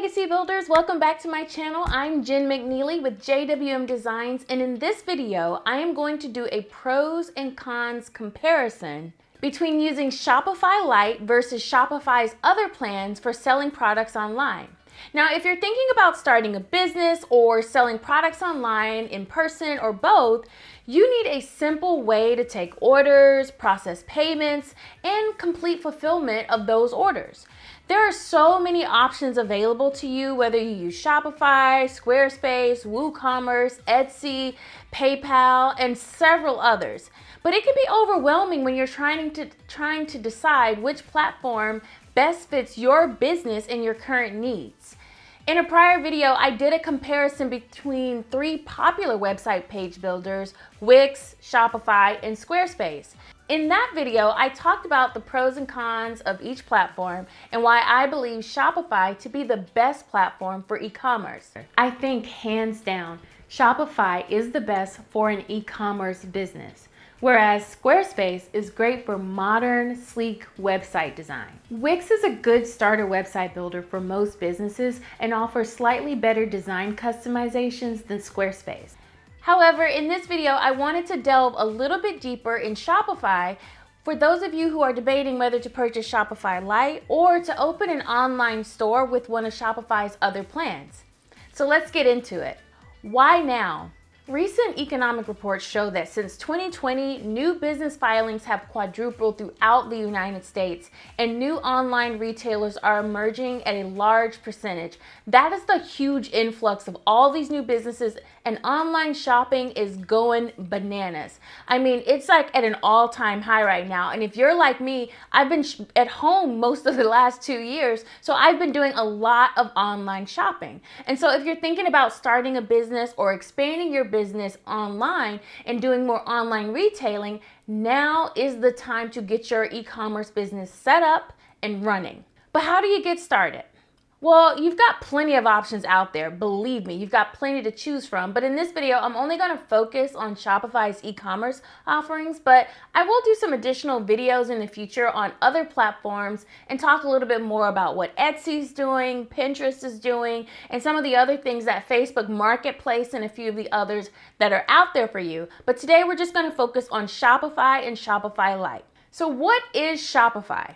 Legacy Builders, welcome back to my channel. I'm Jenn McNeely with JWM Designs, and in this video, I am going to do a pros and cons comparison between using Shopify Lite versus Shopify's other plans for selling products online. Now, if you're thinking about starting a business or selling products online, in person, or both, you need a simple way to take orders, process payments, and complete fulfillment of those orders. There are so many options available to you, whether you use Shopify, Squarespace, WooCommerce, Etsy, PayPal, and several others. But it can be overwhelming when you're trying to decide which platform best fits your business and your current needs. In a prior video, I did a comparison between 3 popular website page builders, Wix, Shopify, and Squarespace. In that video, I talked about the pros and cons of each platform and why I believe Shopify to be the best platform for e-commerce. I think hands down, Shopify is the best for an e-commerce business, whereas Squarespace is great for modern, sleek website design. Wix is a good starter website builder for most businesses and offers slightly better design customizations than Squarespace. However, in this video, I wanted to delve a little bit deeper in Shopify for those of you who are debating whether to purchase Shopify Lite or to open an online store with one of Shopify's other plans. So let's get into it. Why now? Recent economic reports show that since 2020, new business filings have quadrupled throughout the United States, and new online retailers are emerging at a large percentage. That is the huge influx of all these new businesses, and online shopping is going bananas. I mean, it's like at an all-time high right now. And if you're like me, I've been at home most of the last 2 years, so I've been doing a lot of online shopping. And so if you're thinking about starting a business or expanding your business online and doing more online retailing, now is the time to get your e-commerce business set up and running. But how do you get started? Well, you've got plenty of options out there. Believe me, you've got plenty to choose from. But in this video, I'm only going to focus on Shopify's e-commerce offerings, but I will do some additional videos in the future on other platforms and talk a little bit more about what Etsy's doing, Pinterest is doing, and some of the other things that Facebook Marketplace and a few of the others that are out there for you. But today we're just going to focus on Shopify and Shopify Lite. So what is Shopify?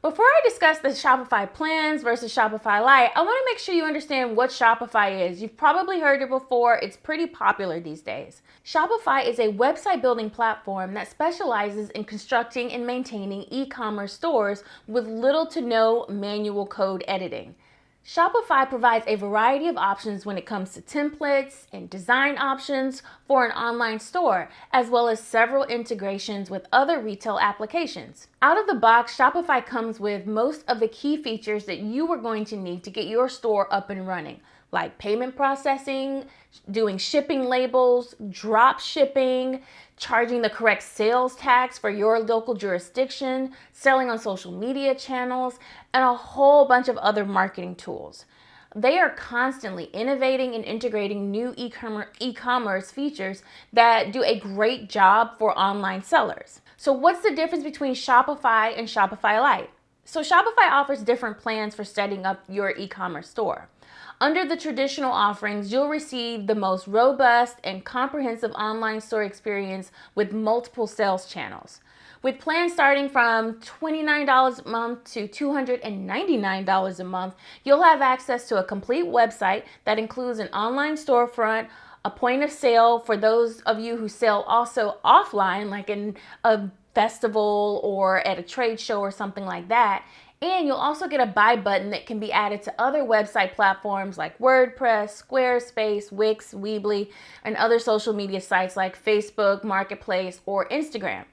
Before I discuss the Shopify plans versus Shopify Lite, I want to make sure you understand what Shopify is. You've probably heard it before. It's pretty popular these days. Shopify is a website building platform that specializes in constructing and maintaining e-commerce stores with little to no manual code editing. Shopify provides a variety of options when it comes to templates and design options for an online store, as well as several integrations with other retail applications. Out of the box, Shopify comes with most of the key features that you are going to need to get your store up and running, like payment processing, doing shipping labels, drop shipping, charging the correct sales tax for your local jurisdiction, selling on social media channels, and a whole bunch of other marketing tools. They are constantly innovating and integrating new e-commerce features that do a great job for online sellers. So what's the difference between Shopify and Shopify Lite? So Shopify offers different plans for setting up your e-commerce store. Under the traditional offerings, you'll receive the most robust and comprehensive online store experience with multiple sales channels. With plans starting from $29 a month to $299 a month, you'll have access to a complete website that includes an online storefront, a point of sale for those of you who sell also offline, like in a festival or at a trade show or something like that. And you'll also get a buy button that can be added to other website platforms like WordPress, Squarespace, Wix, Weebly, and other social media sites like Facebook, Marketplace, or Instagram.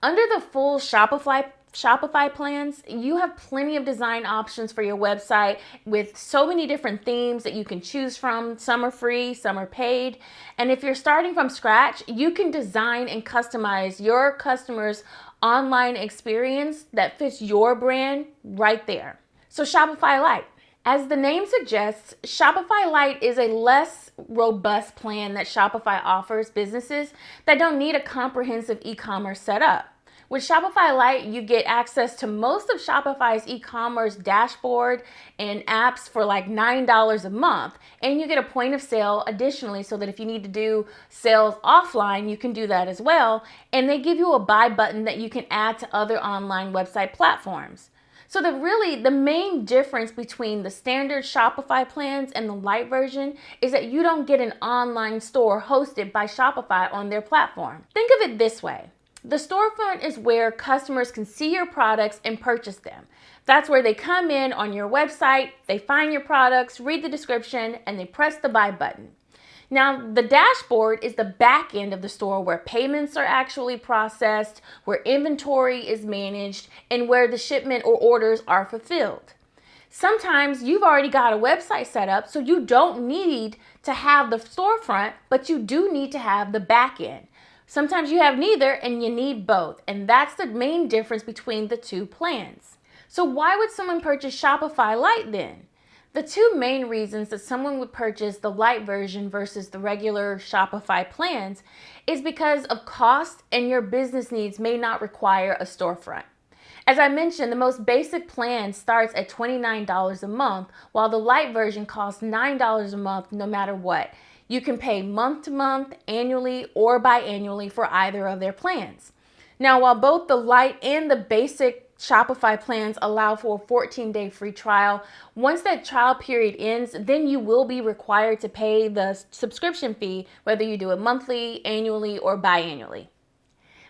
Under the full Shopify plans, you have plenty of design options for your website with so many different themes that you can choose from. Some are free, some are paid. And if you're starting from scratch, you can design and customize your customers' online experience that fits your brand right there. So Shopify Lite. As the name suggests, Shopify Lite is a less robust plan that Shopify offers businesses that don't need a comprehensive e-commerce setup. With Shopify Lite, you get access to most of Shopify's e-commerce dashboard and apps for like $9 a month. And you get a point of sale additionally, so that if you need to do sales offline, you can do that as well. And they give you a buy button that you can add to other online website platforms. So the main difference between the standard Shopify plans and the Lite version is that you don't get an online store hosted by Shopify on their platform. Think of it this way. The storefront is where customers can see your products and purchase them. That's where they come in on your website, they find your products, read the description, and they press the buy button. Now, the dashboard is the back end of the store where payments are actually processed, where inventory is managed, and where the shipment or orders are fulfilled. Sometimes you've already got a website set up, so you don't need to have the storefront, but you do need to have the back end. Sometimes you have neither and you need both, and that's the main difference between the two plans. So why would someone purchase Shopify Lite then? The two main reasons that someone would purchase the Lite version versus the regular Shopify plans is because of cost, and your business needs may not require a storefront. As I mentioned, the most basic plan starts at $29 a month, while the Lite version costs $9 a month no matter what. You can pay month to month, annually, or biannually for either of their plans. Now, while both the Lite and the basic Shopify plans allow for a 14-day free trial, once that trial period ends, then you will be required to pay the subscription fee, whether you do it monthly, annually, or biannually.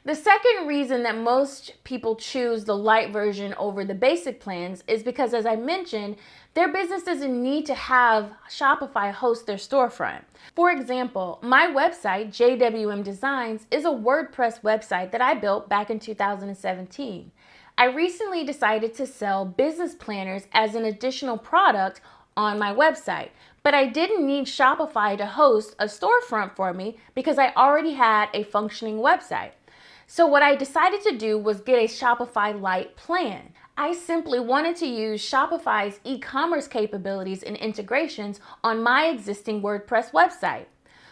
The second reason that most people choose the Lite version over the basic plans is because, as I mentioned, their business doesn't need to have Shopify host their storefront. For example, my website, JWM Designs, is a WordPress website that I built back in 2017. I recently decided to sell business planners as an additional product on my website, but I didn't need Shopify to host a storefront for me because I already had a functioning website. So what I decided to do was get a Shopify Lite plan. I simply wanted to use Shopify's e-commerce capabilities and integrations on my existing WordPress website.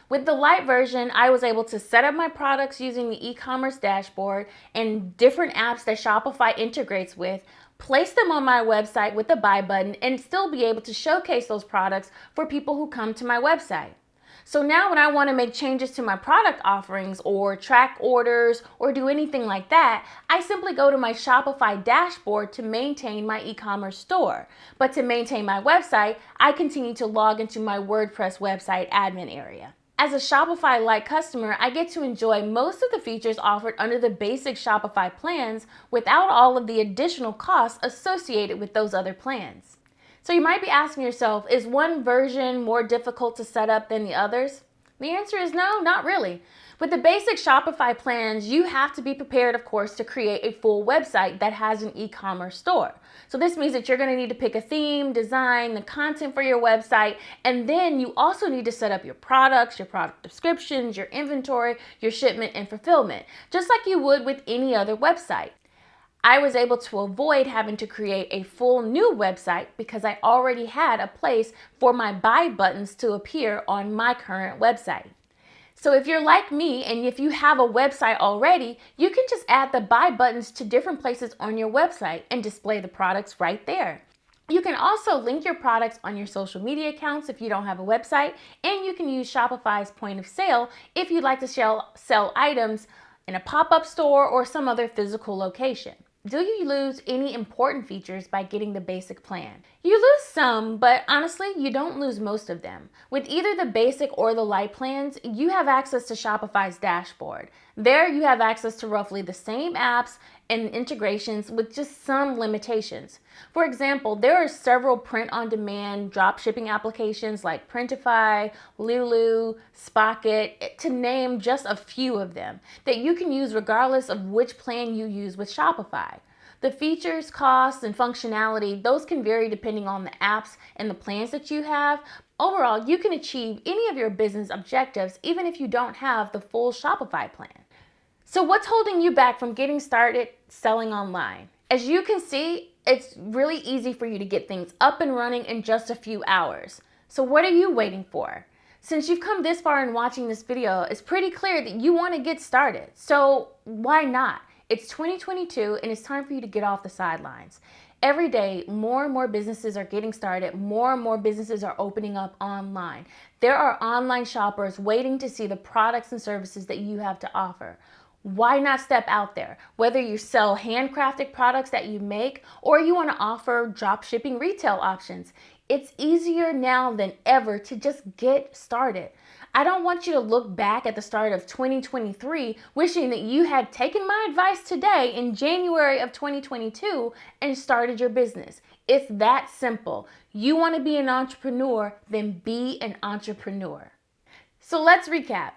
With the Lite version, I was able to set up my products using the e-commerce dashboard and different apps that Shopify integrates with, place them on my website with the buy button, and still be able to showcase those products for people who come to my website. So now when I want to make changes to my product offerings or track orders or do anything like that, I simply go to my Shopify dashboard to maintain my e-commerce store. But to maintain my website, I continue to log into my WordPress website admin area. As a Shopify Lite customer, I get to enjoy most of the features offered under the basic Shopify plans without all of the additional costs associated with those other plans. So you might be asking yourself, is one version more difficult to set up than the others? The answer is no, not really. With the basic Shopify plans, you have to be prepared, of course, to create a full website that has an e-commerce store. So this means that you're going to need to pick a theme, design, the content for your website, and then you also need to set up your products, your product descriptions, your inventory, your shipment, and fulfillment, just like you would with any other website. I was able to avoid having to create a full new website because I already had a place for my buy buttons to appear on my current website. So if you're like me and if you have a website already, you can just add the buy buttons to different places on your website and display the products right there. You can also link your products on your social media accounts if you don't have a website, and you can use Shopify's point of sale if you'd like to sell items in a pop-up store or some other physical location. Do you lose any important features by getting the basic plan? You lose some, but honestly, you don't lose most of them. With either the basic or the Lite plans, you have access to Shopify's dashboard. There, you have access to roughly the same apps and integrations with just some limitations. For example, there are several print-on-demand dropshipping applications like Printify, Lulu, Spocket, to name just a few of them, that you can use regardless of which plan you use with Shopify. The features, costs, and functionality, those can vary depending on the apps and the plans that you have. Overall, you can achieve any of your business objectives even if you don't have the full Shopify plan. So what's holding you back from getting started selling online? As you can see, it's really easy for you to get things up and running in just a few hours. So what are you waiting for? Since you've come this far in watching this video, it's pretty clear that you want to get started. So why not? It's 2022 and it's time for you to get off the sidelines. Every day, more and more businesses are getting started. More and more businesses are opening up online. There are online shoppers waiting to see the products and services that you have to offer. Why not step out there? Whether you sell handcrafted products that you make or you want to offer drop shipping retail options, it's easier now than ever to just get started. I don't want you to look back at the start of 2023 wishing that you had taken my advice today in January of 2022 and started your business. It's that simple. You want to be an entrepreneur, then be an entrepreneur. So let's recap.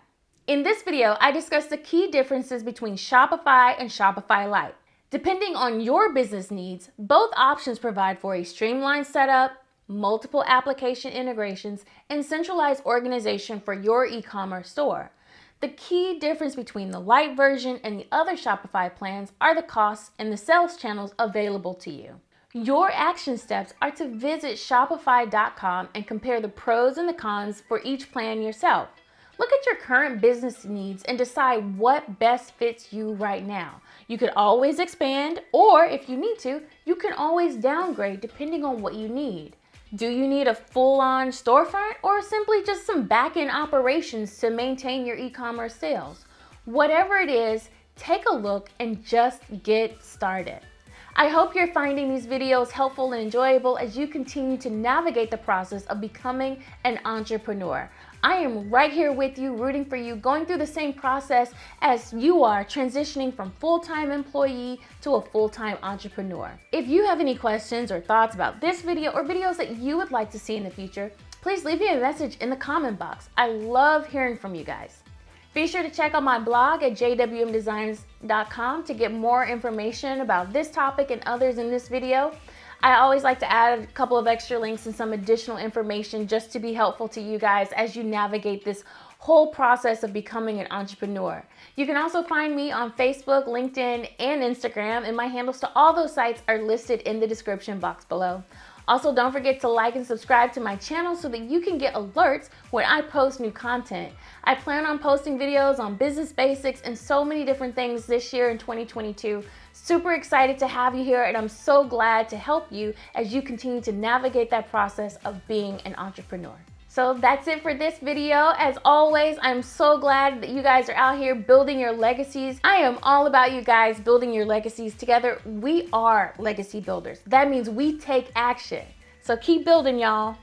In this video, I discussed the key differences between Shopify and Shopify Lite. Depending on your business needs, both options provide for a streamlined setup, multiple application integrations, and centralized organization for your e-commerce store. The key difference between the Lite version and the other Shopify plans are the costs and the sales channels available to you. Your action steps are to visit Shopify.com and compare the pros and the cons for each plan yourself. Look at your current business needs and decide what best fits you right now. You could always expand, or if you need to, you can always downgrade depending on what you need. Do you need a full-on storefront or simply just some back-end operations to maintain your e-commerce sales? Whatever it is, take a look and just get started. I hope you're finding these videos helpful and enjoyable as you continue to navigate the process of becoming an entrepreneur. I am right here with you, rooting for you, going through the same process as you are, transitioning from full-time employee to a full-time entrepreneur. If you have any questions or thoughts about this video or videos that you would like to see in the future, please leave me a message in the comment box. I love hearing from you guys. Be sure to check out my blog at jwmdesigns.com to get more information about this topic and others in this video. I always like to add a couple of extra links and some additional information just to be helpful to you guys as you navigate this whole process of becoming an entrepreneur. You can also find me on Facebook, LinkedIn, and Instagram, and my handles to all those sites are listed in the description box below. Also, don't forget to like and subscribe to my channel so that you can get alerts when I post new content. I plan on posting videos on business basics and so many different things this year in 2022. Super excited to have you here, and I'm so glad to help you as you continue to navigate that process of being an entrepreneur. So that's it for this video. As always, I'm so glad that you guys are out here building your legacies. I am all about you guys building your legacies together. We are legacy builders. That means we take action. So keep building, y'all.